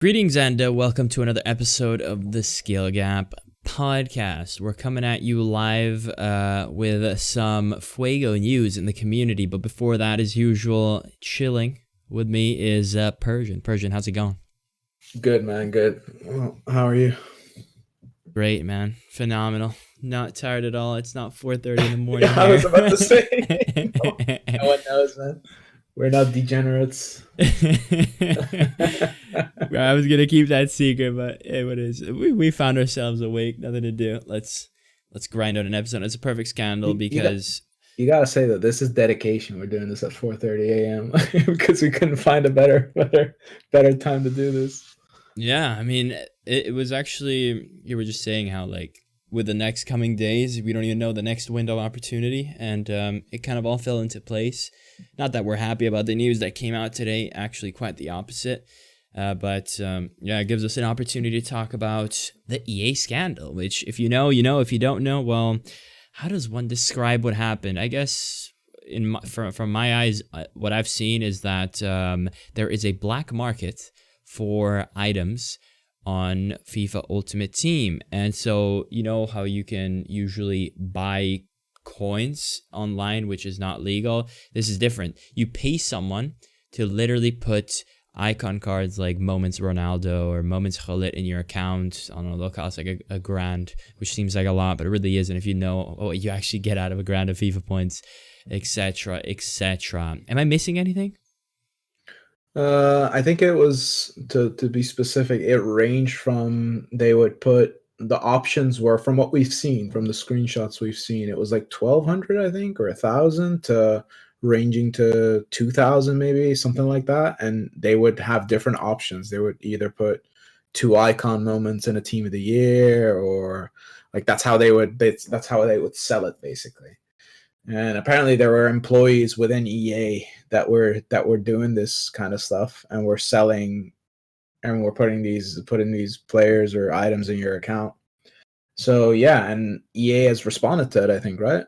Greetings and welcome to another episode of the Skill Gap podcast. We're coming at you live with some Fuego news in the community, but before that, as usual, chilling with me is Persian. Persian, how's it going? Good, man. Good. Well, how are you? Great, man. Phenomenal. Not tired at all. It's not 4:30 in the morning Yeah, I here. was about to say. No one knows, man. We're not degenerates. I was gonna keep that secret, but what is? We found ourselves awake, nothing to do. Let's grind out an episode. It's a perfect scandal because You gotta say that this is dedication. We're doing this at 4:30 a.m. because we couldn't find a better time to do this. yeah, I mean, it was actually, you were just saying how like with the next coming days, we don't even know the next window of opportunity, and it kind of all fell into place. Not that we're happy about the news that came out today, actually quite the opposite. But it gives us an opportunity to talk about the EA scandal, which if you know, you know. If you don't know, well, how does one describe what happened? I guess from my eyes, what I've seen is that there is a black market for items on FIFA Ultimate Team. And so, you know how you can usually buy coins online, which is not legal. This is different. You pay someone to literally put icon cards like Moments Ronaldo or Moments Khalid in your account. I don't know, they'll cost like a grand, which seems like a lot, but it really isn't if you know what you actually get out of a grand of FIFA points, etc., etc. Am I missing anything? I think it was to be specific. It ranged from they would put the options were from what we've seen from the screenshots we've seen. It was like 1,200, I think, or 1,000 to ranging to 2,000, maybe something like that. And they would have different options. They would either put 2 icon moments in a team of the year, or like that's how they would sell it basically. And apparently there were employees within EA that were doing this kind of stuff and were selling and we're putting these players or items in your account. So yeah, and EA has responded to it, I think, right?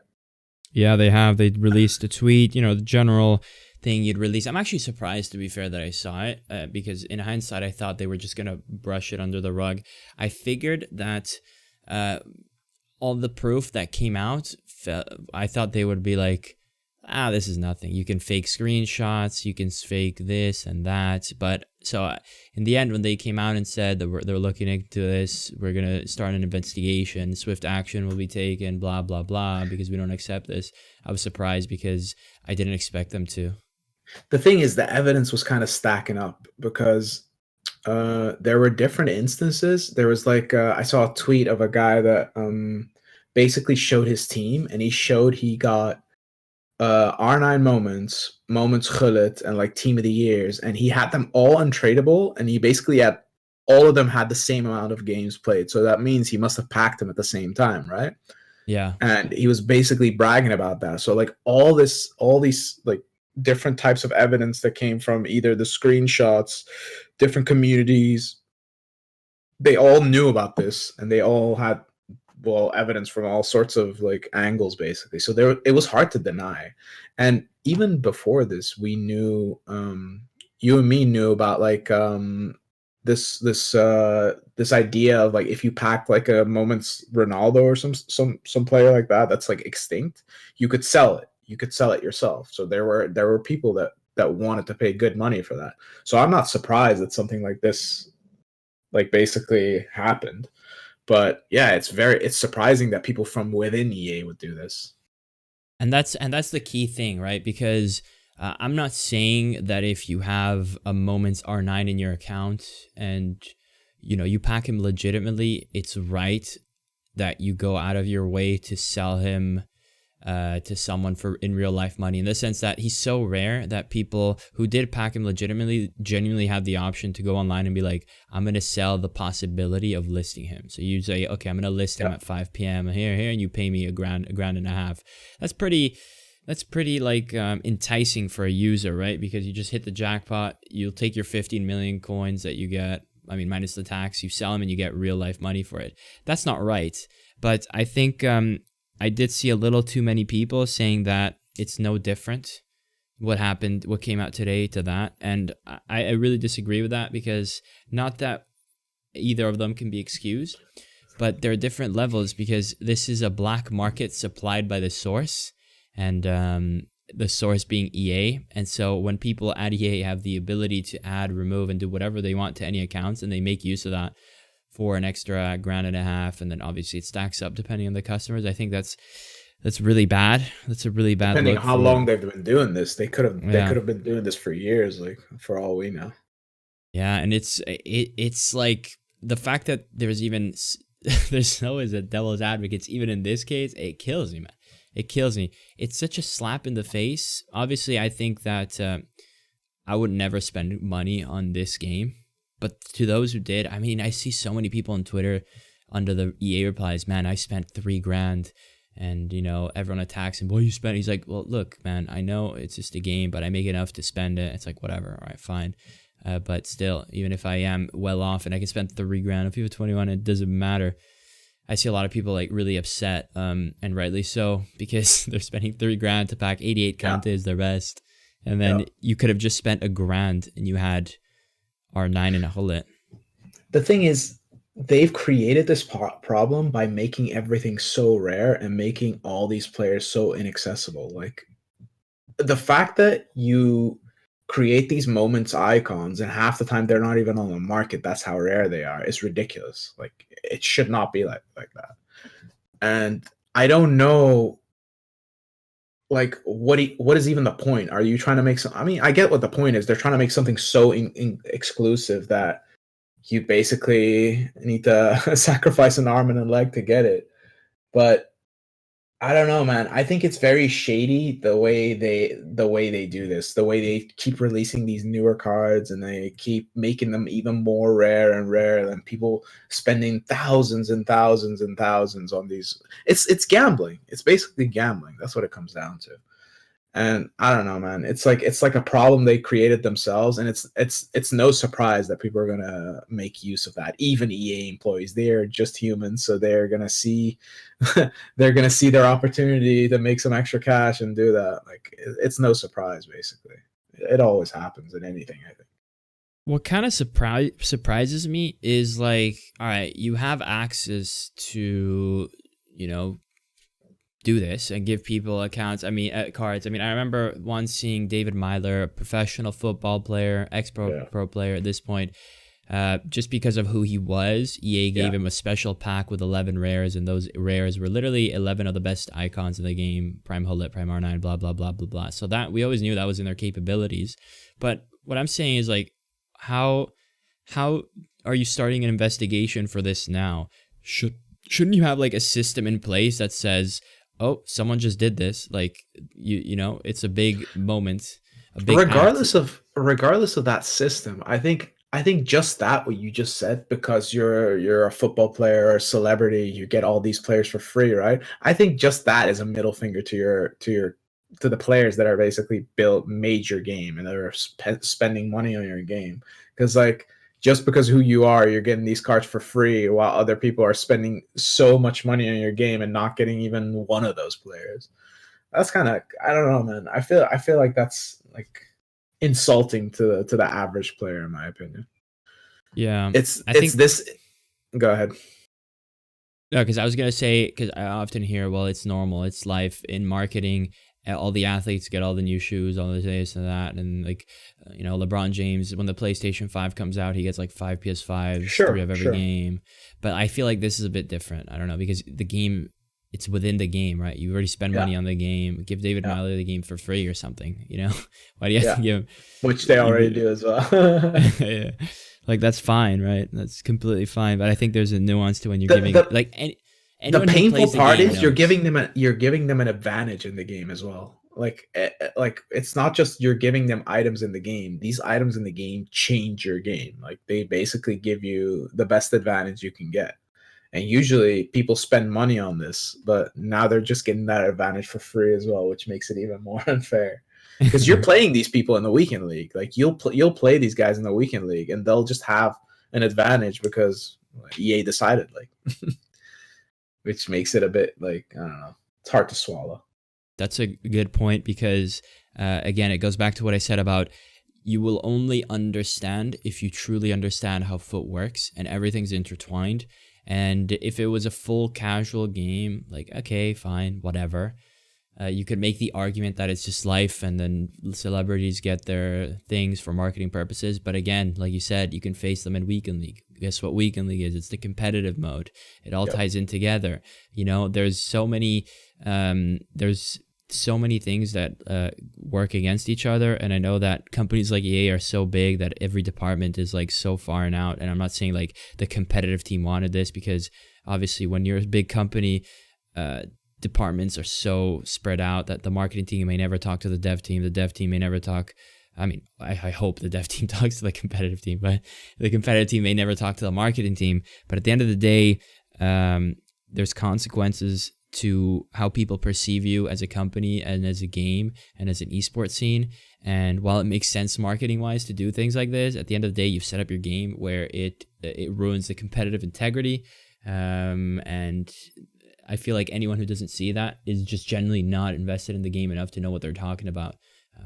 Yeah, they have. They released a tweet, the general thing you'd release. I'm actually surprised, to be fair, that I saw it because in hindsight, I thought they were just going to brush it under the rug. I figured that all the proof that came out, I thought they would be like, this is nothing. You can fake screenshots, you can fake this and that. But so in the end, when they came out and said that they're looking into this, we're going to start an investigation, swift action will be taken, blah, blah, blah, because we don't accept this. I was surprised because I didn't expect them to. The thing is, the evidence was kind of stacking up because there were different instances. There was like, I saw a tweet of a guy that basically showed his team, and he showed he got R9 moments Gullit, and like team of the years, and he had them all untradeable, and he basically had all of them had the same amount of games played. So that means he must have packed them at the same time, right? Yeah. And he was basically bragging about that. So like all these like different types of evidence that came from either the screenshots, different communities, they all knew about this, and they all had evidence from all sorts of like angles basically. So it was hard to deny. And even before this, we knew, you and me knew about like this idea of like, if you pack like a Moments Ronaldo or some player like that's like extinct, you could sell it yourself. So there were people that wanted to pay good money for that. So I'm not surprised that something like this like basically happened. But yeah, it's surprising that people from within EA would do this. And that's the key thing, right? Because I'm not saying that if you have a Moments R9 in your account and you pack him legitimately, it's right that you go out of your way to sell him to someone for in real life money, in the sense that he's so rare that people who did pack him legitimately genuinely have the option to go online and be like, I'm going to sell the possibility of listing him. So you say, okay, I'm going to list him at 5 p.m. here, and you pay me a grand and a half. That's pretty like enticing for a user, right? Because you just hit the jackpot. You'll take your 15 million coins that you get, minus the tax, you sell them and you get real life money for it. That's not right. But I think I did see a little too many people saying that it's no different what happened, what came out today to that. And I really disagree with that, because not that either of them can be excused, but there are different levels, because this is a black market supplied by the source, and the source being EA. And so when people at EA have the ability to add, remove, and do whatever they want to any accounts, and they make use of that for an extra $1.50, and then obviously it stacks up depending on the customers, I think that's really bad. That's a really bad Depending look on how long they've been doing this, they could have been doing this for years, like for all we know. Yeah, and it's like the fact that there's even there's always a devil's advocates even in this case. It kills me, man. It kills me. It's such a slap in the face. Obviously, I think that I would never spend money on this game, but to those who did, I mean, I see so many people on Twitter under the EA replies, man, I spent $3,000, and everyone attacks him. What you spent? He's like, well, look, man, I know it's just a game, but I make enough to spend it. It's like, whatever, all right, fine. But still, even if I am well off and I can spend $3,000 on FIFA 21, it doesn't matter. I see a lot of people like really upset, and rightly so, because they're spending $3,000 to pack 88 Kantes, their best, and then you could have just spent $1,000 and you had R9 and a hullet. The thing is, they've created this problem by making everything so rare and making all these players so inaccessible. Like the fact that you create these moments icons and half the time they're not even on the market, that's how rare they are, is ridiculous. Like it should not be like that. And I don't know, like what is even the point? Are you trying to make some? I mean, I get what the point is. They're trying to make something so exclusive that you basically need to sacrifice an arm and a leg to get it. But I don't know, man. I think it's very shady the way they do this, the way they keep releasing these newer cards and they keep making them even more rare and rare, and people spending thousands and thousands and thousands on these. It's gambling. It's basically gambling. That's what it comes down to. And I don't know, man. It's like a problem they created themselves, and it's no surprise that people are gonna make use of that. Even EA employees, they're just humans, so they're gonna see their opportunity to make some extra cash and do that. Like it's no surprise, basically. It always happens in anything, I think. What kind of surprises me is like, all right, you have access to, do this and give people accounts. I mean, cards. I mean, I remember once seeing David Myler, a professional football player, pro player at this point, just because of who he was, EA gave him a special pack with 11 rares, and those rares were literally 11 of the best icons in the game: Prime Hullet, Prime R9, blah blah blah blah blah. So that we always knew that was in their capabilities. But what I'm saying is like, how are you starting an investigation for this now? Shouldn't you have like a system in place that says, oh, someone just did this, like you know, it's a big moment, a big regardless of that system. I think just that, what you just said, because you're a football player or a celebrity, you get all these players for free, right? I think just that is a middle finger to the players that are basically made your game and they're spending money on your game. Because like, just because who you are, you're getting these cards for free, while other people are spending so much money on your game and not getting even one of those players. That's kind of, I don't know, man. I feel like that's like insulting to the average player, in my opinion. Yeah, I think this. Go ahead. No, because I was gonna say, because I often hear, well, it's normal, it's life in marketing. All the athletes get all the new shoes, all this and that, and like, LeBron James, when the PlayStation 5 comes out, he gets like 5 PS5s, 3 of every game. But I feel like this is a bit different. I don't know, because the game, it's within the game, right? You already spend money on the game. Give David Myler the game for free or something, Why do you have to give him? Which they already do as well. Yeah. Like, that's fine, right? That's completely fine. But I think there's a nuance to when you're giving the painful part is you're giving them an advantage in the game as well. Like it's not just you're giving them items in the game. These items in the game change your game. Like they basically give you the best advantage you can get. And usually people spend money on this, but now they're just getting that advantage for free as well, which makes it even more unfair. Because you're playing these people in the weekend league. Like you'll play these guys in the weekend league, and they'll just have an advantage because EA decided, like. Which makes it a bit like, I don't know, it's hard to swallow. That's a good point because, again, it goes back to what I said about you will only understand if you truly understand how FUT works and everything's intertwined. And if it was a full casual game, like, okay, fine, whatever. You could make the argument that it's just life and then celebrities get their things for marketing purposes. But again, like you said, you can face them in Weekend League. Guess what Weekend League is? It's the competitive mode. It all ties in together. You know, there's so many things that work against each other. And I know that companies like EA are so big that every department is like so far and out. And I'm not saying like the competitive team wanted this, because obviously when you're a big company, departments are so spread out that the marketing team may never talk to the dev team. The dev team may never talk. I mean, I hope the dev team talks to the competitive team, but the competitive team may never talk to the marketing team. But at the end of the day, there's consequences to how people perceive you as a company and as a game and as an esports scene. And while it makes sense marketing wise to do things like this, at the end of the day, you've set up your game where it ruins the competitive integrity. And I feel like anyone who doesn't see that is just generally not invested in the game enough to know what they're talking about.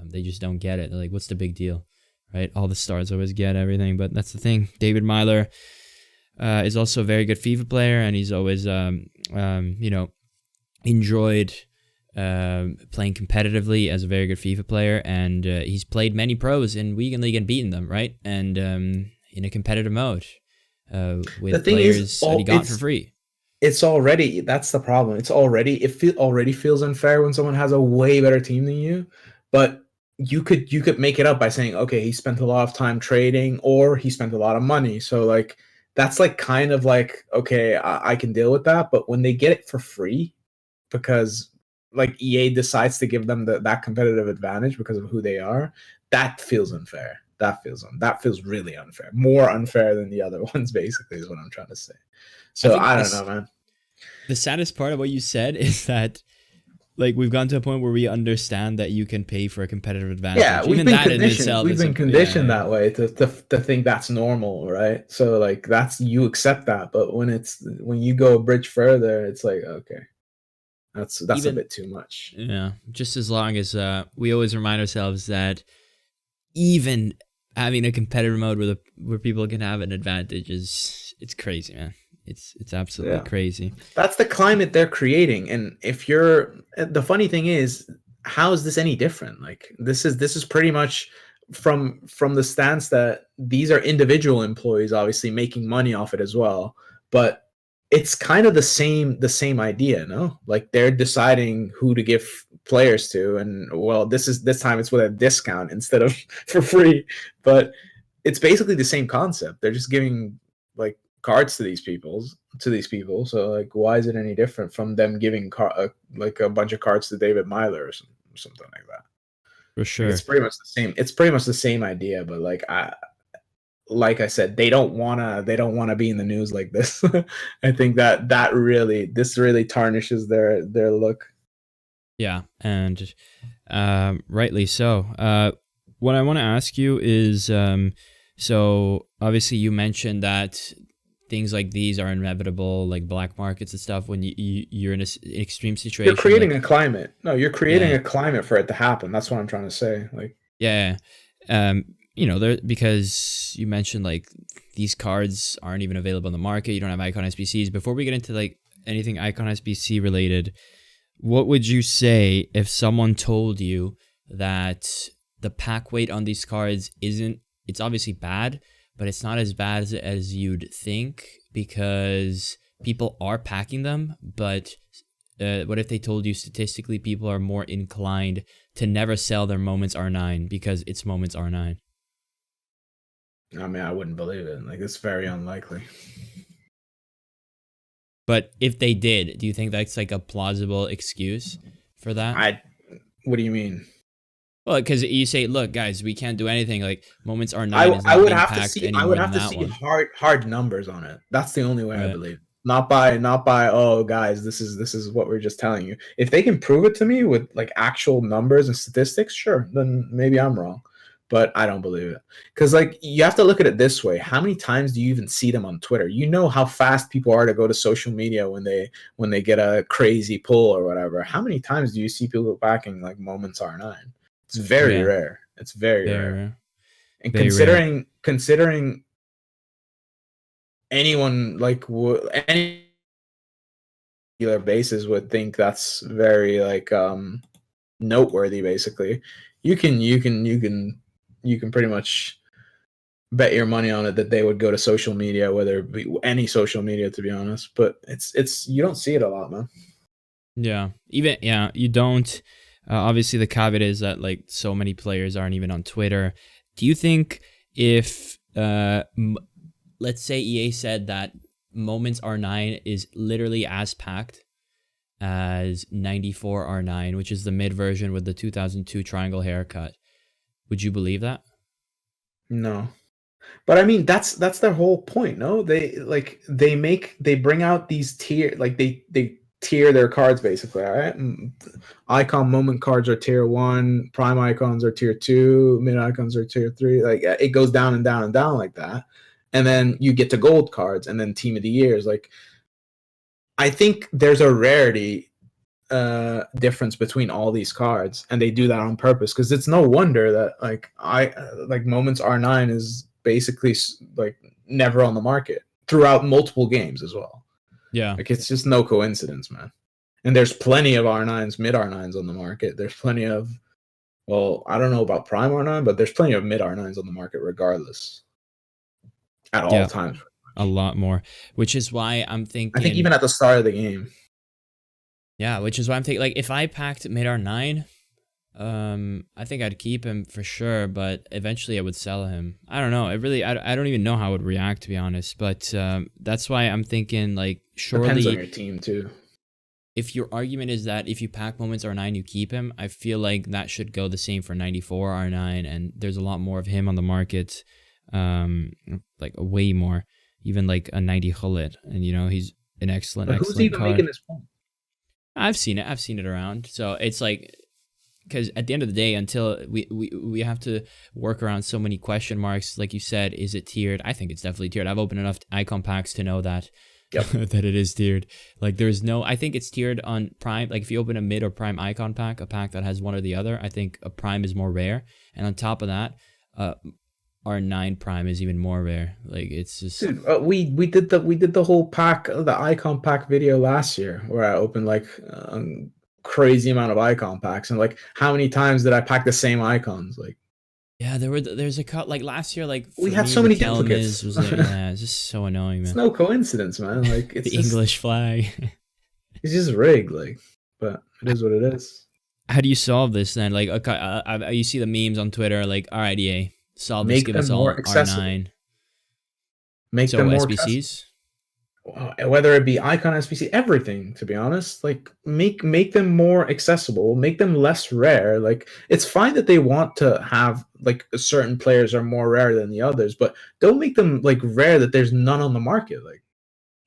They just don't get it. They're like, what's the big deal? Right? All the stars always get everything, but that's the thing. David Myler is also a very good FIFA player, and he's always, enjoyed playing competitively as a very good FIFA player, and he's played many pros in Weekend League and beaten them, right? And in a competitive mode with players that he got for free. It's already, that's the problem. It's already, already feels unfair when someone has a way better team than you, but you could make it up by saying, okay, he spent a lot of time trading or he spent a lot of money. So like, that's like kind of like, okay, I can deal with that. But when they get it for free, because like EA decides to give them that competitive advantage because of who they are, that feels unfair. That feels really unfair. More unfair than the other ones, basically, is what I'm trying to say. So I don't know, man. The saddest part of what you said is that, like, we've gotten to a point where we understand that you can pay for a competitive advantage. Yeah, we've been conditioned that way to think that's normal, right? So like you accept that, but when you go a bridge further, it's like, okay, that's a bit too much. Yeah, just as long as we always remind ourselves that even having a competitive mode where people can have an advantage it's crazy, man. It's absolutely crazy. That's the climate they're creating. And the funny thing is, how is this any different? Like this is pretty much from the stance that these are individual employees, obviously making money off it as well. But it's kind of the same idea, no? Like they're deciding who to give players to, and well, this time it's with a discount instead of for free. But it's basically the same concept. They're just giving like cards to these people. So like, why is it any different from them giving like a bunch of cards to David Myler or something like that? For sure, like, it's pretty much the same. It's pretty much the same idea, but like I said, they don't wanna be in the news like this. I think this really tarnishes their look. Yeah, and rightly so. What I want to ask you is, so obviously you mentioned that things like these are inevitable, like black markets and stuff. When you're in an extreme situation, you're creating a climate. No, you're creating a climate for it to happen. That's what I'm trying to say. Like, because you mentioned like these cards aren't even available on the market. You don't have Icon SBCs. Before we get into like anything Icon SBC related, what would you say if someone told you that the pack weight on these cards it's obviously bad, but it's not as bad as you'd think because people are packing them. But what if they told you statistically people are more inclined to never sell their Moments R9 because it's Moments R9? I mean, I wouldn't believe it. Like, it's very unlikely. But if they did, do you think that's like a plausible excuse for that? What do you mean? Well, because you say, look, guys, we can't do anything. Like Moments R9 is not being packed anymore. I would have to see hard numbers on it. That's the only way I believe. Not by oh guys, this is what we're just telling you. If they can prove it to me with like actual numbers and statistics, sure, then maybe I'm wrong. but I don't believe it. Because like you have to look at it this way: how many times do you even see them on Twitter? You know how fast people are to go to social media when they get a crazy pull or whatever. How many times do you see people backing like Moments R9? It's very Yeah, rare. It's very very rare. rare. And Very rare. considering anyone like any regular basis would think that's very like noteworthy. Basically, you can pretty much bet your money on it that they would go to social media, whether it be any social media, to be honest. But it's you don't see it a lot, man. Yeah. Even yeah, you don't. Obviously, the caveat is that like so many players aren't even on Twitter. Do you think if let's say EA said that Moments R9 is literally as packed as 94 R9, which is the mid version with the 2002 triangle haircut, would you believe that? No. But I mean, that's their whole point. No, they bring out these tier, like they tier their cards basically. All right, icon moment cards are tier 1, prime icons are tier 2, mid icons are tier 3. Like it goes down and down and down like that, and then you get to gold cards, and then team of the years. Like I think there's a rarity difference between all these cards, and they do that on purpose because it's no wonder that like Moments R9 is basically like never on the market throughout multiple games as well. Yeah. Like it's just no coincidence, man. And there's plenty of R9s, mid R9s on the market. There's plenty of, well, I don't know about prime R9, but there's plenty of mid R9s on the market regardless at all Yeah. times. A lot more, which is why I'm I think thinking. even at the start of the game. Yeah, which is why I'm thinking, like, if I packed mid R9, I think I'd keep him for sure, but eventually I would sell him. I don't know. I don't even know how I would react, to be honest. But that's why I'm thinking, like, Depends on surely your team too. if your argument is that if you pack Moments R9, you keep him, I feel like that should go the same for 94 R9, and there's a lot more of him on the market, like way more, even like a 90 Hullet, and he's an excellent, But who's excellent even card. making this point? I've seen it around. So it's like, because at the end of the day, until we have to work around so many question marks, like you said, is it tiered? I think it's definitely tiered. I've opened enough icon packs to know that. Yep. That it is tiered. Like there's no, I think it's tiered on prime. Like if you open a mid or prime icon pack, a pack that has one or the other, I think a prime is more rare. And on top of that, R9 prime is even more rare. Like it's just, dude, we did the whole pack, the icon pack video last year where I opened like a crazy amount of icon packs, and like how many times did I pack the same icons? Like yeah, there's a cut like last year. Like we had so many duplicates. Was there, yeah, it's just so annoying, man. It's no coincidence, man. Like it's the English flag. It's just rigged, like, but it is what it is. How do you solve this then? Like, okay, you see the memes on Twitter, like, all right, EA, solve this, give us all R9. Make them more SBCs? Whether it be icon, SBC, everything, to be honest. Like, make them more accessible, make them less rare. Like, it's fine that they want to have, like, certain players are more rare than the others, but don't make them, like, rare that there's none on the market. Like,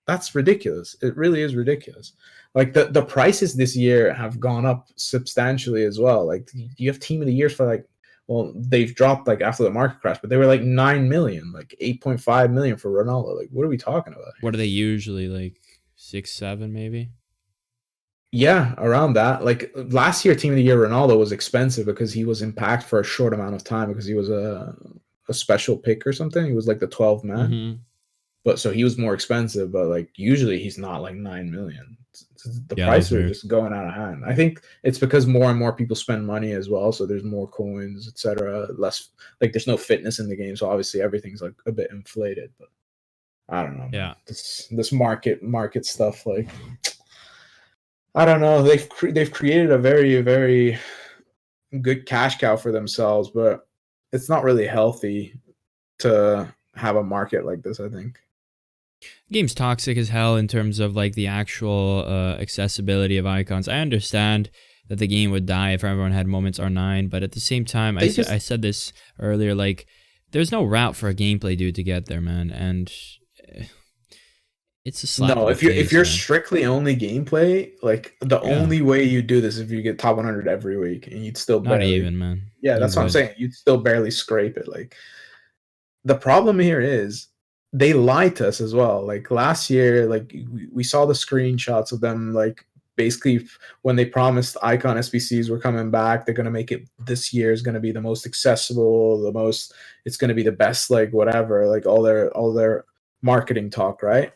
that's ridiculous. It really is ridiculous. Like, the prices this year have gone up substantially as well. Like, you have team of the years for, like, well, they've dropped like after the market crash, but they were like 9 million, like 8.5 million for Ronaldo. Like, what are we talking about? What are they usually, like 6, 7 maybe? Yeah, around that. Like last year, team of the year Ronaldo was expensive because he was impacted for a short amount of time because he was a special pick or something. He was like the 12th man. Mm-hmm. But so he was more expensive, but like usually he's not like 9 million. The Yeah, prices are just going out of hand. I think it's because more and more people spend money as well, so there's more coins, etc. Less, like, there's no fitness in the game, so obviously everything's like a bit inflated. But I don't know. Yeah, this market stuff, like, I don't know. They've created a very, very good cash cow for themselves, but it's not really healthy to have a market like this, I think. Game's toxic as hell in terms of like the actual accessibility of icons. I understand that the game would die if everyone had Moments R9, but at the same time, I said this earlier, like, there's no route for a gameplay dude to get there, man. And It's a slap in No, the if face, you're man. strictly only gameplay, like the Yeah, only way you do this if you get top 100 every week and you'd still not barely. even, man. Yeah, You that's what I'm would. saying. You'd still barely scrape it. Like the problem here is they lied to us as well. Like last year, like we saw the screenshots of them like basically when they promised icon SBCs were coming back, they're gonna make it this year is gonna be the most accessible, the most it's gonna be the best, like whatever, like all their marketing talk, right?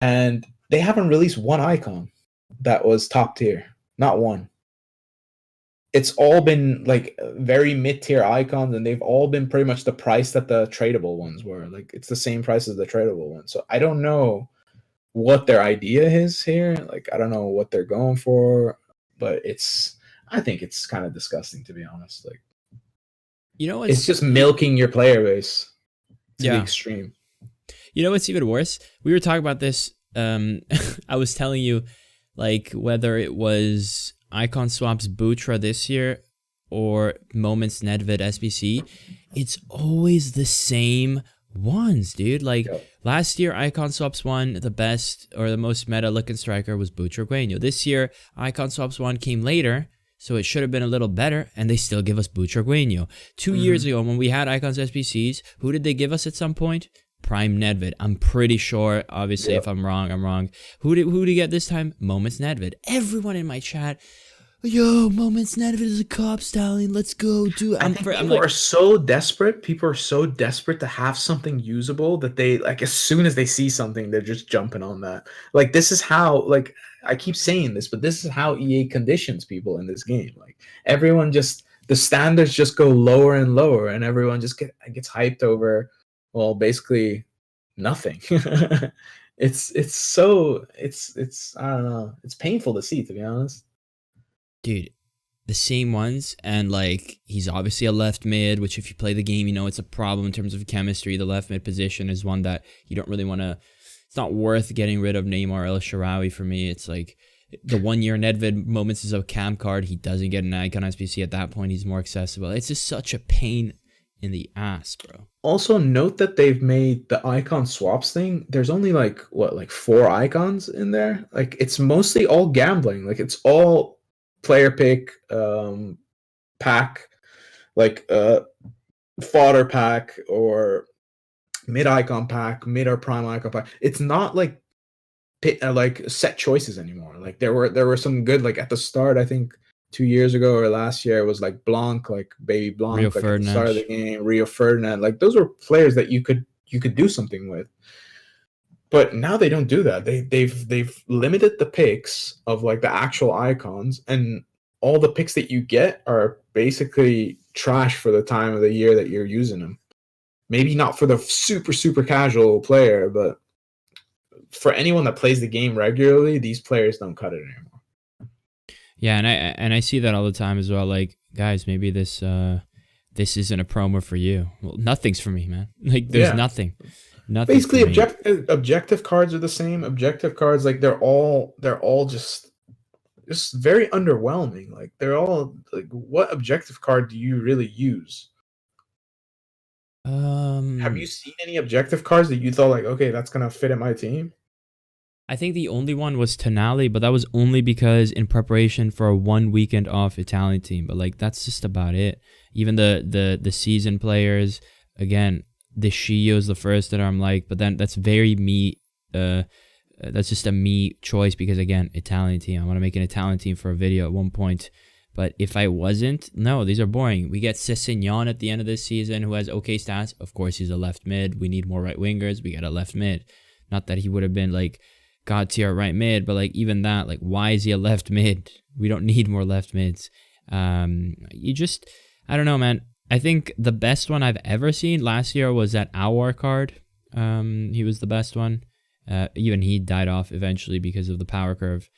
And they haven't released one icon that was top tier. Not one. It's all been like very mid-tier icons, and they've all been pretty much the price that the tradable ones were. Like it's the same price as the tradable ones. So I don't know what their idea is here. Like I don't know what they're going for, but I think it's kind of disgusting to be honest. Like You know it's what's just milking your player base to the yeah. extreme. You know what's even worse? We were talking about this. I was telling you, like whether it was Icon Swaps Butra this year or Moments Nedved SBC, it's always the same ones, dude. Like Yep. last year, Icon Swaps won the best or the most meta looking striker was Butra Gueño. This year, Icon Swaps 1 came later, so it should have been a little better, and they still give us Butra Gueño. 2 years ago, when we had Icons SBCs, who did they give us at some point? Prime Nedved. I'm pretty sure. Obviously, Yep. if I'm wrong, I'm wrong. Who did he get this time? Moments Nedved. Everyone in my chat, yo, Moments Nedved is a cop stallion. Let's go, dude. I think people are so desperate. People are so desperate to have something usable that they like as soon as they see something, they're just jumping on that. Like this is how like I keep saying this, but this is how EA conditions people in this game. Like everyone just the standards just go lower and lower, and everyone just gets hyped over. Well, basically nothing. It's I don't know. It's painful to see, to be honest. dude, the same ones, and like he's obviously a left mid, which if you play the game, you know it's a problem in terms of chemistry. The left mid position is one that you don't really want to. It's not worth getting rid of Neymar El Shaarawy for me. It's like the 1 year Nedved Moments is a cam card. He doesn't get an icon SBC at that point. He's more accessible. It's just such a pain in the ass, bro. Also, note that they've made the icon swaps thing. There's only like what, like 4 icons in there. Like it's mostly all gambling. Like it's all player pick, pack, like fodder pack or mid icon pack, mid or prime icon pack. It's not like like set choices anymore. Like there were some good like at the start. I think 2 years ago or last year it was like Blanc, like Baby Rio Blanc, like at the start of the Ferdinand. game, Rio Ferdinand. Like those were players that you could do something with. But now they don't do that. They've limited the picks of like the actual icons, and all the picks that you get are basically trash for the time of the year that you're using them. Maybe not for the super casual player, but for anyone that plays the game regularly, these players don't cut it anymore. Yeah, and I see that all the time as well. Like, guys, maybe this isn't a promo for you. Well, nothing's for me, man. Like, there's Yeah. nothing. Basically, For me. objective cards are the same. Objective cards, like they're all just very underwhelming. Like they're all like, what objective card do you really use? Have you seen any objective cards that you thought like, okay, that's gonna fit in my team? I think the only one was Tonali, but that was only because in preparation for a 1 weekend off Italian team. But like that's just about it. Even the season players, again, the Shio's the first that I'm like, but then that's very me. That's just a me choice because again, Italian team. I want to make an Italian team for a video at one point. But if I wasn't, no, these are boring. We get Cessignon at the end of this season who has okay stats. Of course, he's a left mid. We need more right wingers. We got a left mid. Not that he would have been like god tier right mid, but like even that, like why is he a left mid? We don't need more left mids. I don't know, man. I think the best one I've ever seen last year was that Awar card. He was the best one. Even he died off eventually because of the power curve.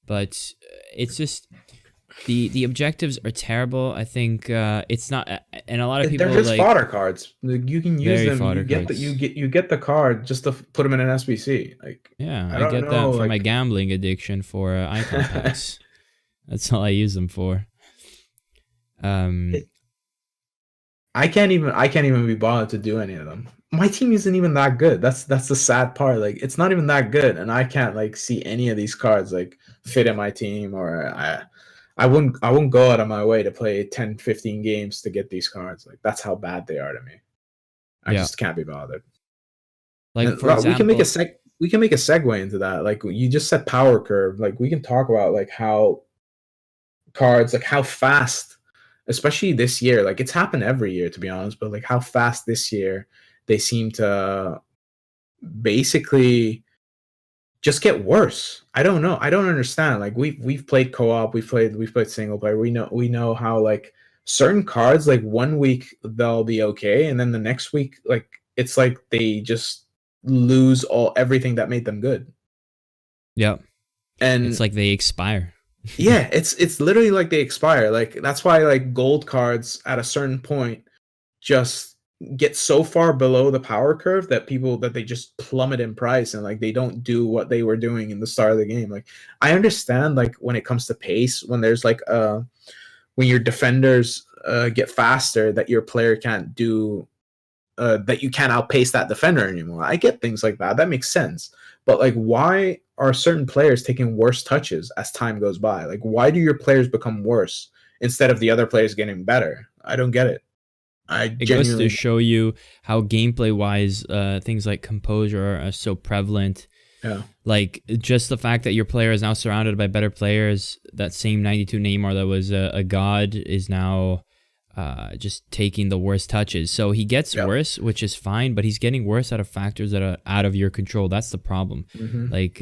But it's just the objectives are terrible. I think it's not, and a lot of people They're just like fodder cards. Like, you can use very them. fodder You get cards. you get the card just to put them in an SBC. Like Yeah, I I don't get know. that for my Like gambling addiction for icon packs. That's all I use them for. I can't even be bothered to do any of them. my team isn't even that good. That's the sad part. Like it's not even that good, and I can't like see any of these cards like fit in my team, or I wouldn't go out of my way to play 10, 15 games to get these cards. Like that's how bad they are to me. I Yeah. just can't be bothered. Like And for we can make a example, segue into that. Like you just said power curve. Like we can talk about like how cards, like how fast, especially this year, like it's happened every year to be honest, but like how fast this year they seem to basically just get worse. I don't know. I don't understand. Like we've played co-op, we've played single player. We know how like certain cards like one week they'll be okay, and then the next week like it's like they just lose everything that made them good. yeah, it's And like they expire. yeah, it's literally like they expire. Like that's why like gold cards at a certain point just get so far below the power curve that people that they just plummet in price, and like they don't do what they were doing in the start of the game. Like I understand like when it comes to pace, when there's like when your defenders get faster, that your player can't do that you can't outpace that defender anymore. I get things like that. That makes sense. But like why are certain players taking worse touches as time goes by? Like why do your players become worse instead of the other players getting better? I don't get it. I It goes to genuinely show you how gameplay wise, things like composure are so prevalent. yeah. Like just the fact that your player is now surrounded by better players. That same 92 Neymar that was a god is now just taking the worst touches. So he gets Yep. worse, which is fine, but he's getting worse out of factors that are out of your control. That's the problem. Mm-hmm. Like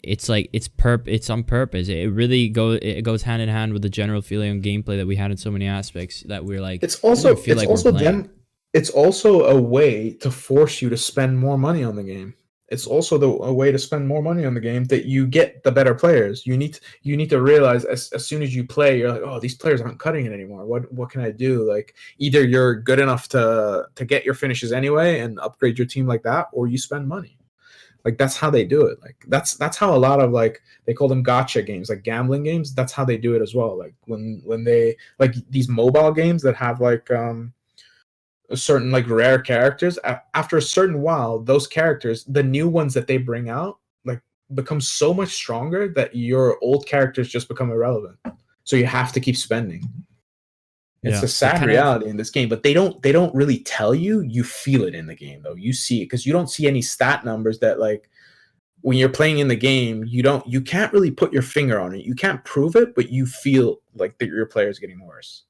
it's like it's on purpose. It goes hand in hand with the general feeling of gameplay that we had in so many aspects that we're like It's we don't even also feel it's like we're also playing. them. It's also a way to force you to spend more money on the game. It's also a way to spend more money on the game that you get the better players. You need to realize as soon as you play, you're like, oh, these players aren't cutting it anymore. What can I do? Like either you're good enough to get your finishes anyway and upgrade your team like that, or you spend money. Like that's how they do it. Like that's how a lot of like they call them gotcha games, like gambling games. That's how they do it as well. Like when they like these mobile games that have like a certain like rare characters. After a certain while, those characters, the new ones that they bring out, like become so much stronger that your old characters just become irrelevant. So you have to keep spending. It's Yeah, a it sad kind of reality in this game, but they don't really tell you. You feel it in the game though. You see it because you don't see any stat numbers that like when you're playing in the game, you can't really put your finger on it. You can't prove it, but you feel like that your player is getting worse.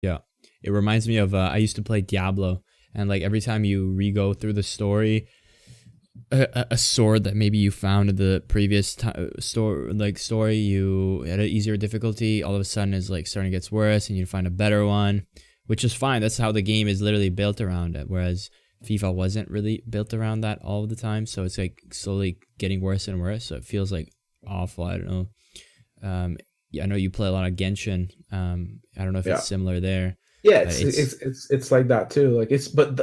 yeah. It reminds me of I used to play Diablo, and like every time you re-go through the story, a sword that maybe you found in the previous story you had an easier difficulty, all of a sudden is like starting to get worse, and you find a better one, which is fine. That's how the game is literally built around it. Whereas FIFA wasn't really built around that all the time, so it's like slowly getting worse and worse. So it feels like awful. I don't know. Yeah, I know you play a lot of Genshin. I don't know if Yeah. it's similar there, Yeah, but it's like that too. Like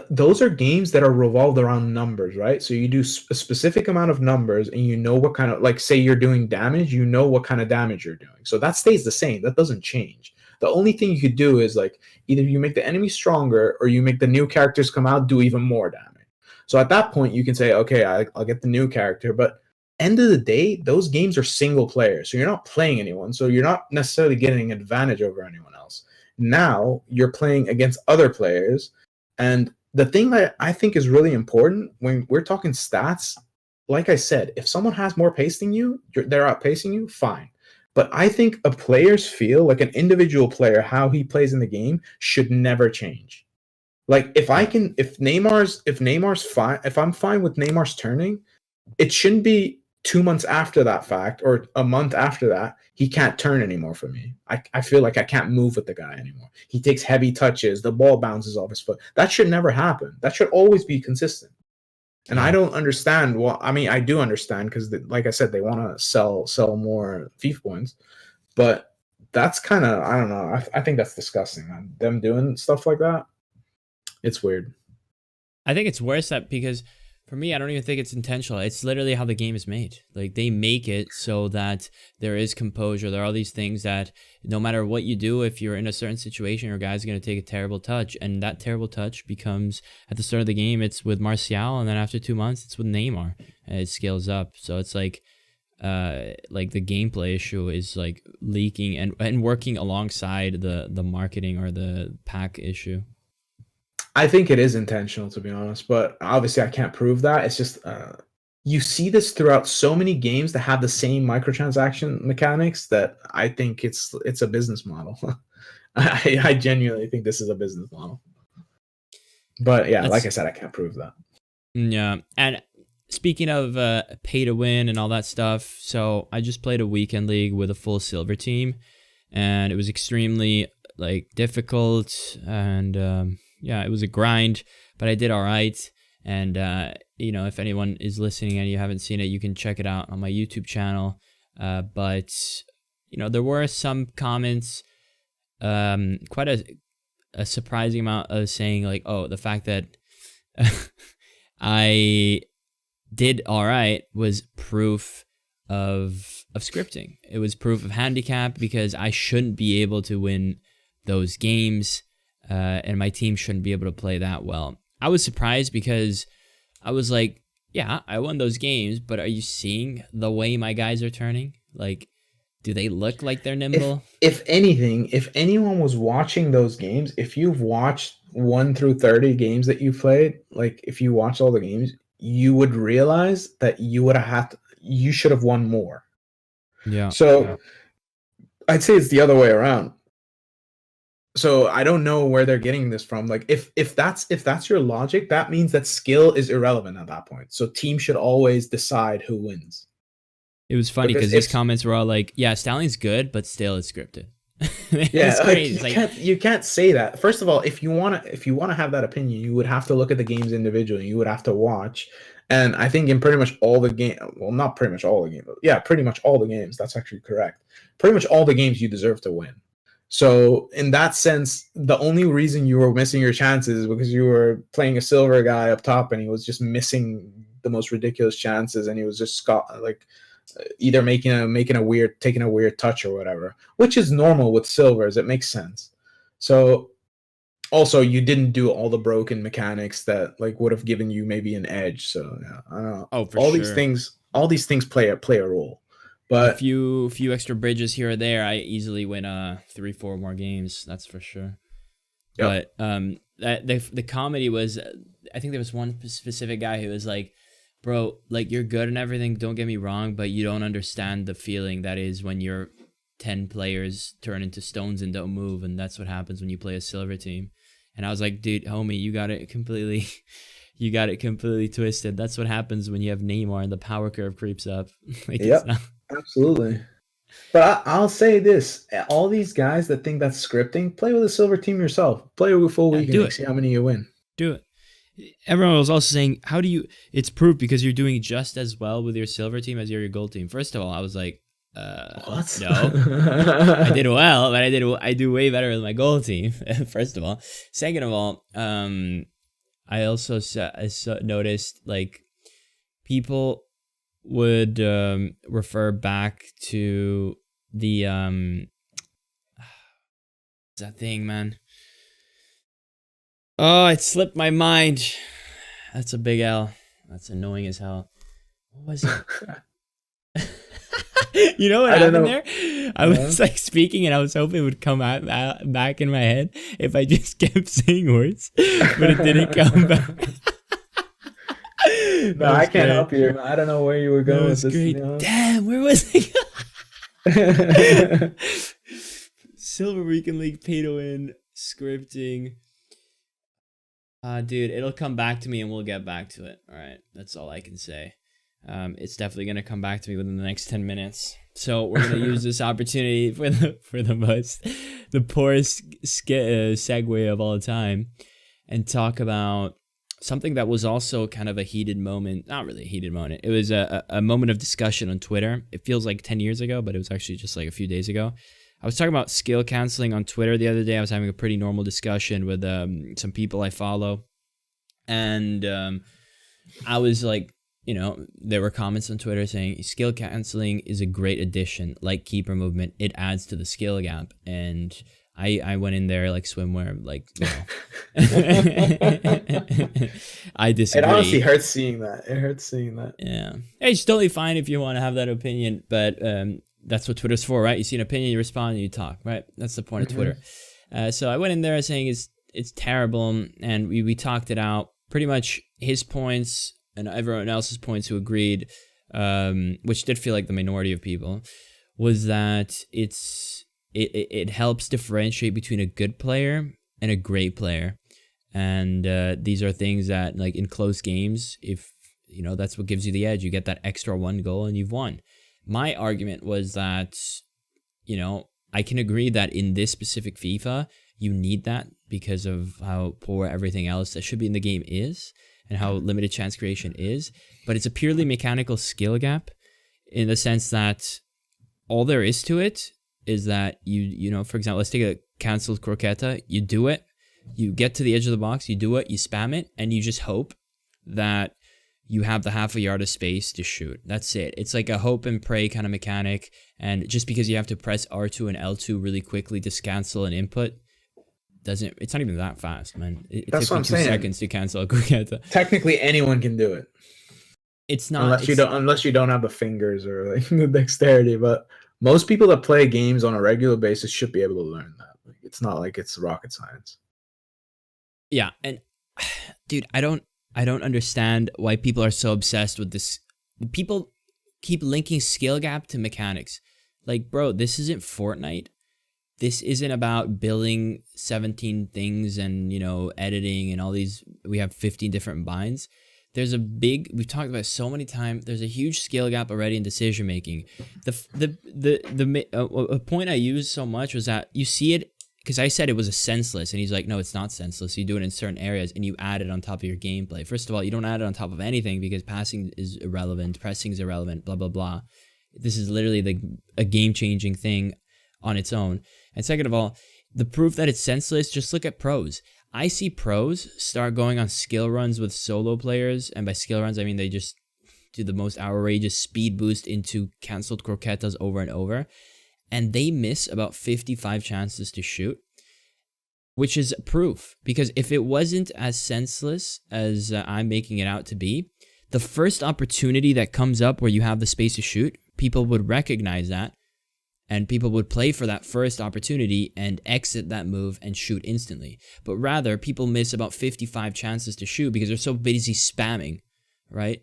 those are games that are revolved around numbers, right? So you do a specific amount of numbers, and you know what kind of like say you're doing damage, you know what kind of damage you're doing. So that stays the same. That doesn't change. The only thing you could do is like either you make the enemy stronger or you make the new characters come out do even more damage. So at that point, you can say, okay, I'll get the new character, but end of the day, those games are single player, so you're not playing anyone, so you're not necessarily getting an advantage over anyone else. Now you're playing against other players. And the thing that I think is really important when we're talking stats, like I said, if someone has more pace than you, they're outpacing you, fine. But I think a player's feel, like an individual player, how he plays in the game should never change. Like yeah, if Neymar's fine, if I'm fine with Neymar's turning, it shouldn't be 2 months after that fact or a month after that he can't turn anymore for me. I feel like I can't move with the guy anymore. He takes heavy touches, the ball bounces off his foot. That should never happen. That should always be consistent. And I yeah. don't understand. Well, I mean, I do understand because like I said, they want to sell more FIFA points, but that's kind of, I don't know, I think that's disgusting, man. Them doing stuff like that, it's weird. I think it's worse that because For me, I don't even think it's intentional. It's literally how the game is made. Like, they make it so that there is composure. There are all these things that no matter what you do, if you're in a certain situation, your guy's going to take a terrible touch. And that terrible touch becomes, at the start of the game, it's with Martial. And then after 2 months, it's with Neymar. And it scales up. So it's like the gameplay issue is like leaking and working alongside the marketing or the pack issue. I think it is intentional, to be honest, but obviously I can't prove that. It's just you see this throughout so many games that have the same microtransaction mechanics that I think it's a business model. I genuinely think this is a business model. But yeah, like I said, I can't prove that. Yeah, and speaking of pay to win and all that stuff, so I just played a weekend league with a full silver team, and it was extremely like difficult and. Yeah, it was a grind, but I did all right. And, if anyone is listening and you haven't seen it, you can check it out on my YouTube channel. But there were some comments, quite a surprising amount of saying like, oh, the fact that I did all right was proof of scripting. It was proof of handicap because I shouldn't be able to win those games. And my team shouldn't be able to play that well. I was surprised because I was like, yeah, I won those games, but are you seeing the way my guys are turning? Like, do they look like they're nimble? If anything, if anyone was watching those games, if you've watched 1 through 30 games that you played, like if you watch all the games, you would realize that you should have won more. Yeah. So I'd say it's the other way around. So I don't know where they're getting this from. Like if that's your logic, that means that skill is irrelevant at that point. So team should always decide who wins. It was funny because these comments were all like, "Yeah, Stallion's good, but still it's scripted." Yeah, you can't say that. First of all, if you wanna have that opinion, you would have to look at the games individually. You would have to watch. And I think in pretty much all the game, well, not pretty much all the games, yeah, pretty much all the games. That's actually correct. Pretty much all the games you deserve to win. So in that sense, the only reason you were missing your chances is because you were playing a silver guy up top and he was just missing the most ridiculous chances and he was just either taking a weird touch or whatever, which is normal with silvers. It makes sense. So also you didn't do all the broken mechanics that like would have given you maybe an edge. So yeah, I don't know. Oh, for sure. All these things play a role. But a few extra bridges here or there, I easily win 3-4 more games. That's for sure. Yep. But the comedy was, I think there was one specific guy who was like, "Bro, like you're good and everything. Don't get me wrong, but you don't understand the feeling that is when your 10 players turn into stones and don't move, and that's what happens when you play a silver team." And I was like, "Dude, homie, you got it completely." You got it completely twisted. That's what happens when you have Neymar and the power curve creeps up. Like, yep, absolutely. But I'll say this: all these guys that think that's scripting, play with a silver team yourself. Play with a full weekend and see how many you win. Do it. Everyone was also saying, "How do you?" It's proof because you're doing just as well with your silver team as your gold team. First of all, I was like, what? No, I did well, but I do way better with my gold team. First of all, second of all, I also noticed like people would refer back to the that thing, man. Oh, it slipped my mind. That's a big L. That's annoying as hell. What was it? You know what happened there? I was like speaking and I was hoping it would come back in my head if I just kept saying words, but it didn't come back. No, I can't help you. I don't know where you were going with this. You know? Damn, where was I? Silver Weekend League, pay to win, scripting. Dude, it'll come back to me and we'll get back to it. All right, that's all I can say. It's definitely gonna come back to me within the next 10 minutes. So we're gonna use this opportunity for the poorest segue of all time, and talk about something that was also kind of a heated moment. Not really a heated moment. It was a moment of discussion on Twitter. It feels like 10 years ago, but it was actually just like a few days ago. I was talking about skill canceling on Twitter the other day. I was having a pretty normal discussion with some people I follow, and I was like, you know, there were comments on Twitter saying skill canceling is a great addition, like keeper movement. It adds to the skill gap. And I went in there like swimwear, like, you know. I It honestly disagree. hurts seeing that. It hurts seeing that. Yeah. Hey, it's totally fine if you want to have that opinion, but that's what Twitter's for, right? You see an opinion, you respond, and you talk, right? That's the point of Twitter. So I went in there saying it's terrible, and we talked it out. Pretty much his points and everyone else's points who agreed, which did feel like the minority of people, was that it helps differentiate between a good player and a great player. And these are things that, like, in close games, if you know, that's what gives you the edge. You get that extra one goal and you've won. My argument was that, you know, I can agree that in this specific FIFA, you need that because of how poor everything else that should be in the game is and how limited chance creation is. But it's a purely mechanical skill gap in the sense that all there is to it is that you know, for example, let's take a canceled croqueta. You do it, you get to the edge of the box, you do it, you spam it, and you just hope that you have the half a yard of space to shoot. That's it. It's like a hope and pray kind of mechanic. And just because you have to press R2 and L2 really quickly to cancel an input, it's not even that fast, man. It That's takes what me I'm 2 saying. seconds to cancel a croqueta. Technically, anyone can do it. It's not Unless you don't have the fingers or like the dexterity. But most people that play games on a regular basis should be able to learn that. Like, it's not like it's rocket science. Yeah, and dude, I don't understand why people are so obsessed with this. People keep linking skill gap to mechanics. Like, bro, this isn't Fortnite. This isn't about building 17 things and, you know, editing and all these. We have 15 different binds. We've talked about it so many times. There's a huge skill gap already in decision making. A point I used so much was that you see it, because I said it was a senseless, and he's like, no, it's not senseless. You do it in certain areas, and you add it on top of your gameplay. First of all, you don't add it on top of anything because passing is irrelevant, pressing is irrelevant, blah, blah, blah. This is literally a game-changing thing on its own. And second of all, the proof that it's senseless, just look at pros. I see pros start going on skill runs with solo players, and by skill runs, I mean they just do the most outrageous speed boost into canceled croquetas over and over. And they miss about 55 chances to shoot, which is proof. Because if it wasn't as senseless as I'm making it out to be, the first opportunity that comes up where you have the space to shoot, people would recognize that, and people would play for that first opportunity and exit that move and shoot instantly. But rather, people miss about 55 chances to shoot because they're so busy spamming, right?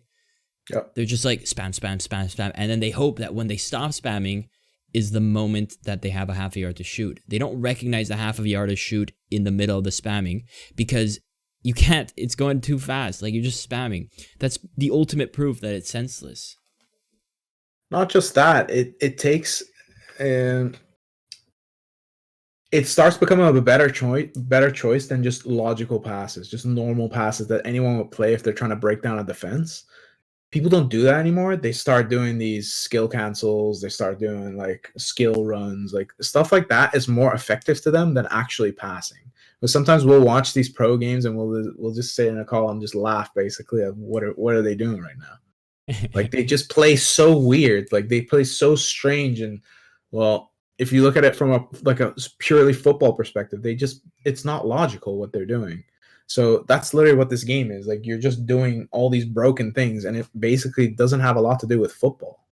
Yep. They're just like spam, spam, spam, spam. And then they hope that when they stop spamming, is the moment that they have a half a yard to shoot. They don't recognize the half of a yard to shoot in the middle of the spamming because you can't. It's going too fast. Like, you're just spamming. That's the ultimate proof that it's senseless. Not just that. It takes, it starts becoming a better choice than just logical passes, just normal passes that anyone would play if they're trying to break down a defense. People don't do that anymore. They start doing these skill cancels. They start doing like skill runs, like stuff like that is more effective to them than actually passing. But sometimes we'll watch these pro games and we'll just sit in a call and just laugh basically at what are they doing right now? Like, they just play so weird. Like, they play so strange. And well, if you look at it from a purely football perspective, it's not logical what they're doing. So that's literally what this game is. Like, you're just doing all these broken things, and it basically doesn't have a lot to do with football.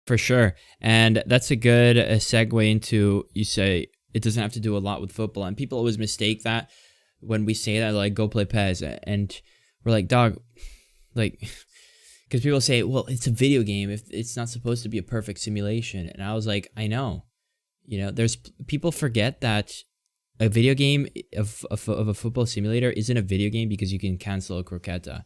For sure. And that's a good segue into, you say it doesn't have to do a lot with football. And people always mistake that when we say that, like, go play PES. And we're like, dog, like, because people say, well, it's a video game. If it's not supposed to be a perfect simulation. And I was like, I know. You know, there's people forget that a video game of a football simulator isn't a video game because you can cancel a croqueta.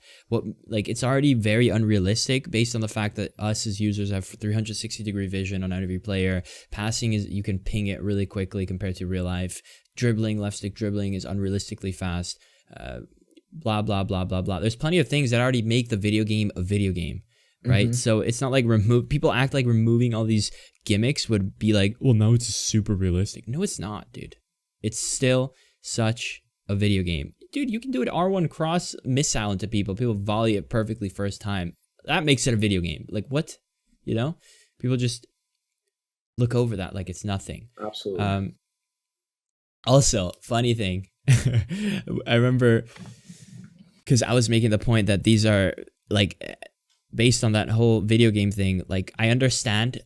It's already very unrealistic based on the fact that us as users have 360-degree vision on every player. Passing is, you can ping it really quickly compared to real life. Dribbling, left stick dribbling is unrealistically fast. Blah, blah, blah, blah, blah. There's plenty of things that already make the video game a video game, right? Mm-hmm. So it's not like people act like removing all these gimmicks would be like, well, now it's super realistic. No, it's not, dude. It's still such a video game. dude, you can do an R1 cross missile into people. People volley it perfectly first time. That makes it a video game. Like, what? You know? People just look over that like it's nothing. Absolutely. Also, funny thing, I remember, because I was making the point that these are, like, based on that whole video game thing, like, I understand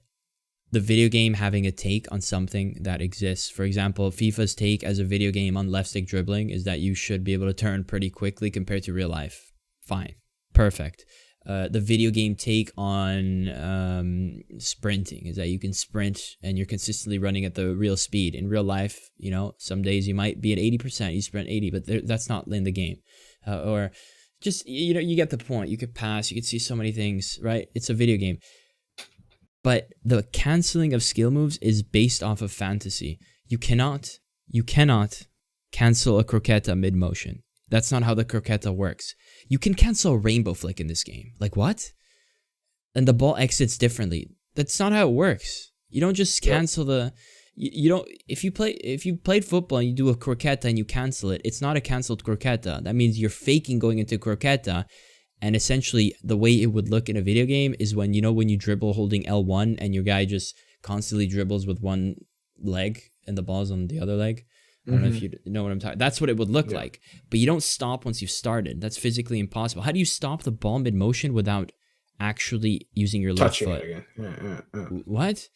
the video game having a take on something that exists. For example, FIFA's take as a video game on left stick dribbling is that you should be able to turn pretty quickly compared to real life. Fine. Perfect. The video game take on sprinting is that you can sprint and you're consistently running at the real speed. In real life, you know, some days you might be at 80%, you sprint 80, but that's not in the game. Or just, you know, you get the point. You could pass, you could see so many things, right? It's a video game. But the canceling of skill moves is based off of fantasy. You cannot cancel a croqueta mid-motion. That's not how the croqueta works. You can cancel a rainbow flick in this game. Like, what? And the ball exits differently. That's not how it works. You don't just cancel the... You don't... If you played football and you do a croqueta and you cancel it, it's not a canceled croqueta. That means you're faking going into croqueta. And essentially, the way it would look in a video game is when, you know, when you dribble holding L1 and your guy just constantly dribbles with one leg and the ball's on the other leg. I don't know if you know what I'm talking. That's what it would look like. But you don't stop once you've started. That's physically impossible. How do you stop the ball mid-motion without actually using your left foot? It again. What?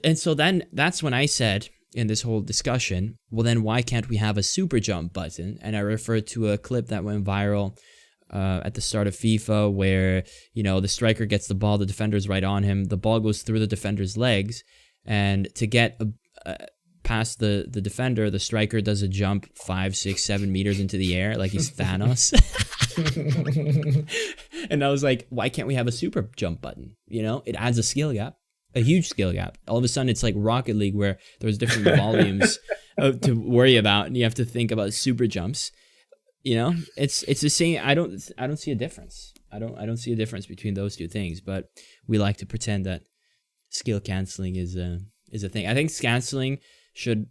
And so then that's when I said in this whole discussion, well, then why can't we have a super jump button? And I referred to a clip that went viral at the start of FIFA where, you know, the striker gets the ball, the defender's right on him, the ball goes through the defender's legs, and to get past the defender, the striker does a jump 5, 6, 7 meters into the air like he's Thanos. And I was like, why can't we have a super jump button? You know, it adds a skill gap, a huge skill gap. All of a sudden, it's like Rocket League where there's different volumes to worry about, and you have to think about super jumps. You know, it's the same. I don't see a difference. I don't see a difference between those two things. But we like to pretend that skill canceling is a thing. I think canceling should.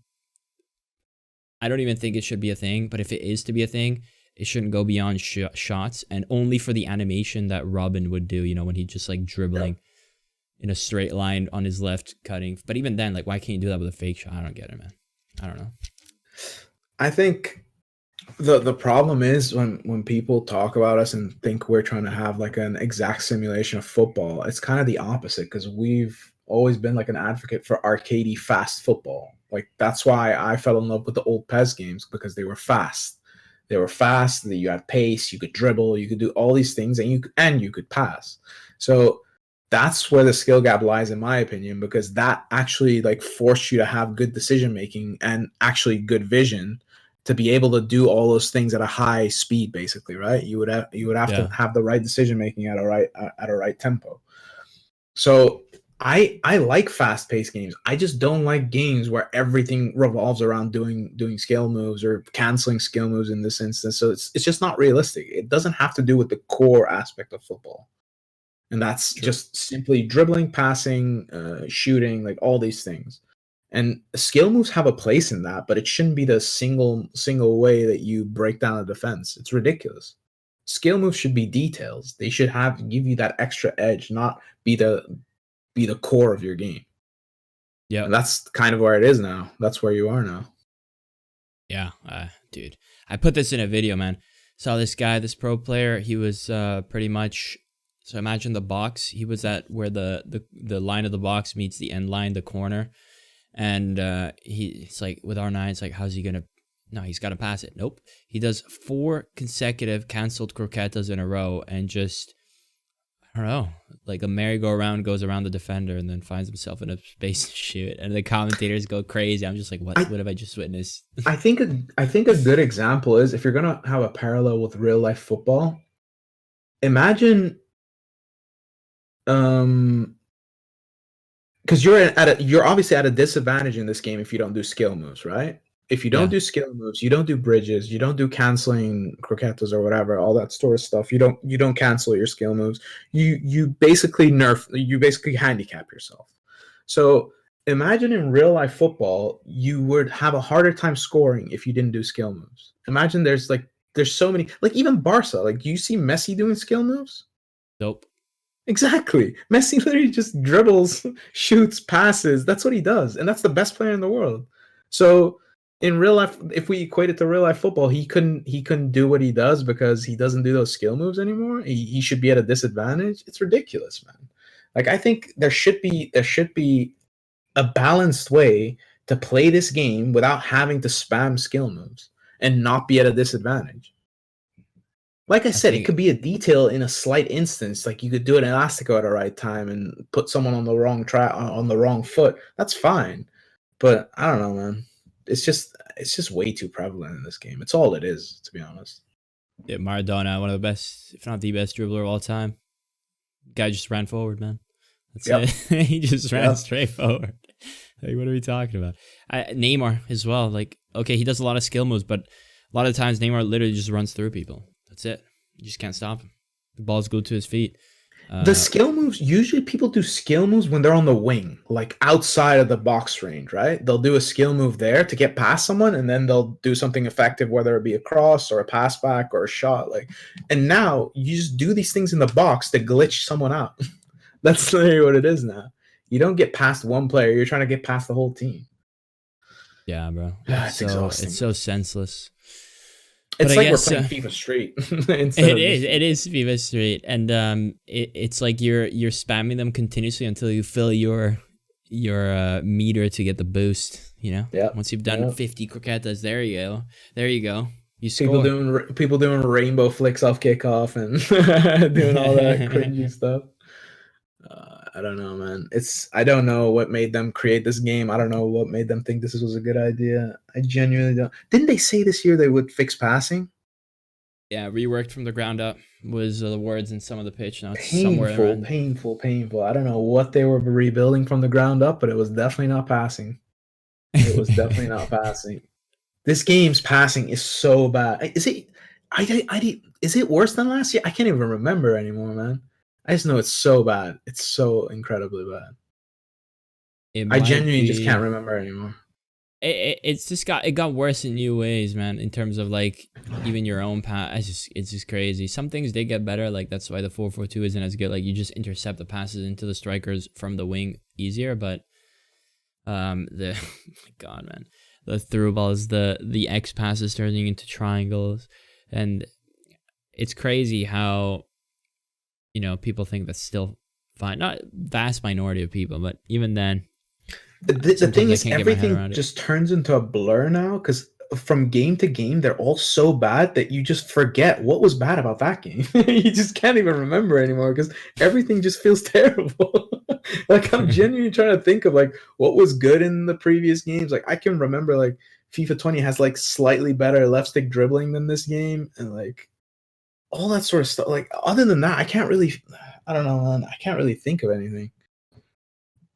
I don't even think it should be a thing. But if it is to be a thing, it shouldn't go beyond shots and only for the animation that Robin would do. You know, when he just like dribbling in a straight line on his left, cutting. But even then, like, why can't you do that with a fake shot? I don't get it, man. I don't know. I think. The problem is when people talk about us and think we're trying to have like an exact simulation of football, it's kind of the opposite because we've always been like an advocate for arcadey fast football. Like that's why I fell in love with the old PES games because they were fast. They were fast. You had pace. You could dribble. You could do all these things, and you could pass. So that's where the skill gap lies, in my opinion, because that actually like forced you to have good decision making and actually good vision to be able to do all those things at a high speed, basically, right? You would have to have the right decision making at a right tempo. So I like fast paced games. I just don't like games where everything revolves around doing skill moves or canceling skill moves in this instance. So it's just not realistic. It doesn't have to do with the core aspect of football, and that's just simply dribbling, passing, shooting, like all these things. And skill moves have a place in that, but it shouldn't be the single way that you break down a defense. It's ridiculous. Skill moves should be details. They should give you that extra edge, not be the core of your game. Yeah, and that's kind of where it is now. That's where you are now. Yeah, dude, I put this in a video, man. Saw this guy, this pro player. He was pretty much. So imagine the box. He was at where the line of the box meets the end line, the corner. And it's like with R9, it's like, how's he gonna? No, he's got to pass it. Nope. He does 4 consecutive canceled croquetas in a row, and just I don't know, like a merry-go-round goes around the defender, and then finds himself in a space to shoot. And the commentators go crazy. I'm just like, what have I just witnessed? I think a good example is if you're gonna have a parallel with real life football. Imagine, because you're obviously at a disadvantage in this game if you don't do skill moves, right? If you don't do skill moves, you don't do bridges, you don't do canceling croquetas or whatever, all that sort of stuff. You don't cancel your skill moves. You basically handicap yourself. So imagine in real life football, you would have a harder time scoring if you didn't do skill moves. Imagine there's so many, like even Barca. Like, you see Messi doing skill moves? Nope. Exactly. Messi literally just dribbles, shoots, passes. That's what he does, and that's the best player in the world. So in real life, if we equate it to real life football, he couldn't do what he does because he doesn't do those skill moves anymore. He should be at a disadvantage. It's ridiculous, man. Like, I think there should be a balanced way to play this game without having to spam skill moves and not be at a disadvantage. Like I I said, it think could be a detail in a slight instance. Like, you could do an elastico at the right time and put someone on the wrong track on the wrong foot. That's fine. But I don't know, man. It's just way too prevalent in this game. It's all it is, to be honest. Maradona, one of the best, if not the best dribbler of all time. Guy just ran forward, man. That's Yep. it. He just ran Yep. straight forward. Like, what are we talking about? Neymar as well. Like, okay, he does a lot of skill moves, but a lot of times Neymar literally just runs through people. That's it. You just can't stop him. The ball's glued to his feet. The skill moves, usually people do skill moves when they're on the wing, like outside of the box range, right? They'll do a skill move there to get past someone, and then they'll do something effective, whether it be a cross or a pass back or a shot. Like, and now you just do these things in the box to glitch someone out. That's literally what it is now. You don't get past one player, you're trying to get past the whole team. Yeah, bro. It's exhausting. It's so senseless. It's But I like guess, we're playing FIFA Street. It is FIFA Street, and it's like you're spamming them continuously until you fill your meter to get the boost. You know, Yeah. Once you've done 50 croquetas, there you go. You People score. doing rainbow flicks off kickoff and doing all that cringy stuff. I don't know, man. I don't know what made them create this game. I don't know what made them think this was a good idea. I genuinely don't. Didn't they say this year they would fix passing? Yeah, reworked from the ground up was the words in some of the pitch notes somewhere Painful, around. painful, painful. I don't know what they were rebuilding from the ground up, but it was definitely not passing. It was definitely not passing. This game's passing is so bad. Is it? Is it worse than last year? I can't even remember anymore, man. I just know it's so bad. It's so incredibly bad. It I might genuinely just can't be. remember anymore. It got worse in new ways, man. In terms of like even your own pass, it's just crazy. Some things did get better, like that's why the 4-4-2 isn't as good. Like you just intercept the passes into the strikers from the wing easier, but the oh my God, man, the through balls, the X passes turning into triangles, and it's crazy how people think that's still fine. Not vast minority of people, but even then. The Sometimes thing I is, can't get my head everything around it. just turns into a blur now because from game to game, they're all so bad that you just forget what was bad about that game. You just can't even remember anymore because everything just feels terrible. Like, I'm genuinely trying to think of like what was good in the previous games. Like, I can remember like FIFA 20 has like slightly better left stick dribbling than this game, and like all that sort of stuff. Like, other than that, I don't know, man. I can't really think of anything.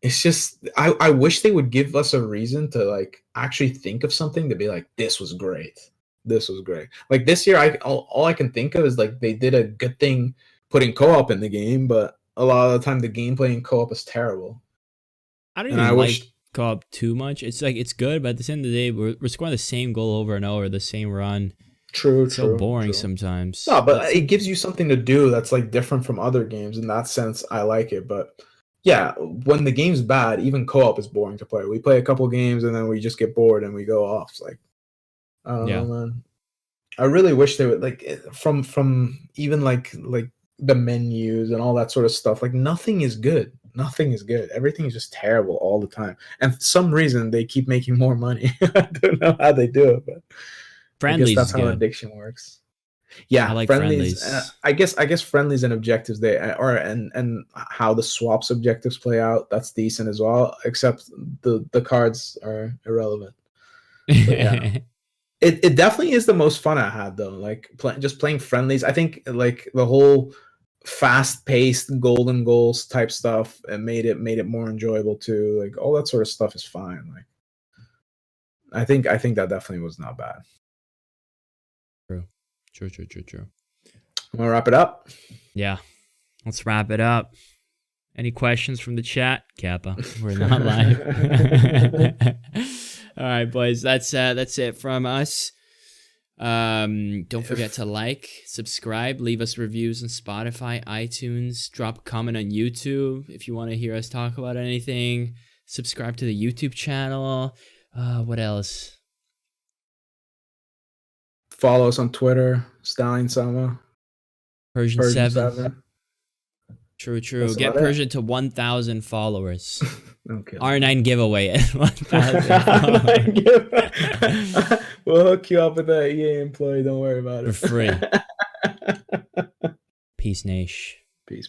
It's just I wish they would give us a reason to like actually think of something to be like, this was great. This was great. Like this year, all I can think of is like they did a good thing putting co-op in the game, but a lot of the time the gameplay in co-op is terrible. I don't And I even like wish co-op too much. It's like it's good, but at the end of the day, we're scoring the same goal over and over, the same run. true, It's so true, boring true. sometimes. No, But but it gives you something to do that's like different from other games. In that sense, I like it. But yeah, when the game's bad, even co-op is boring to play. We play a couple games and then we just get bored and we go off. It's like, I don't know, yeah, man. I really wish they would like from even like the menus and all that sort of stuff. Like, nothing is good. Nothing is good. Everything is just terrible all the time. And for some reason they keep making more money. I don't know how they do it, but I guess friendlies that's is how good. addiction works. I Yeah, like friendlies. friendlies. I guess friendlies and objectives they or and how the swaps objectives play out. That's decent as well. Except the cards are irrelevant. But yeah, it definitely is the most fun I had though. Like just playing friendlies. I think like the whole fast paced golden goals type stuff and made it more enjoyable too. Like all that sort of stuff is fine. Like I think that definitely was not bad. True, true, true, true, true. I'm gonna wrap it up. Yeah, let's wrap it up. Any questions from the chat? Kappa, we're not live. All right, boys. That's it from us. Don't forget to like, subscribe, leave us reviews on Spotify, iTunes, drop a comment on YouTube if you want to hear us talk about anything. Subscribe to the YouTube channel. What else? Follow us on Twitter, Stallion Sama, Persian 7. True. That's Get about it. Persian to 1,000 followers. Okay. R9 giveaway at 1,000 followers. We'll hook you up with that EA employee. Don't worry about it. For free. Peace, Nash. Peace.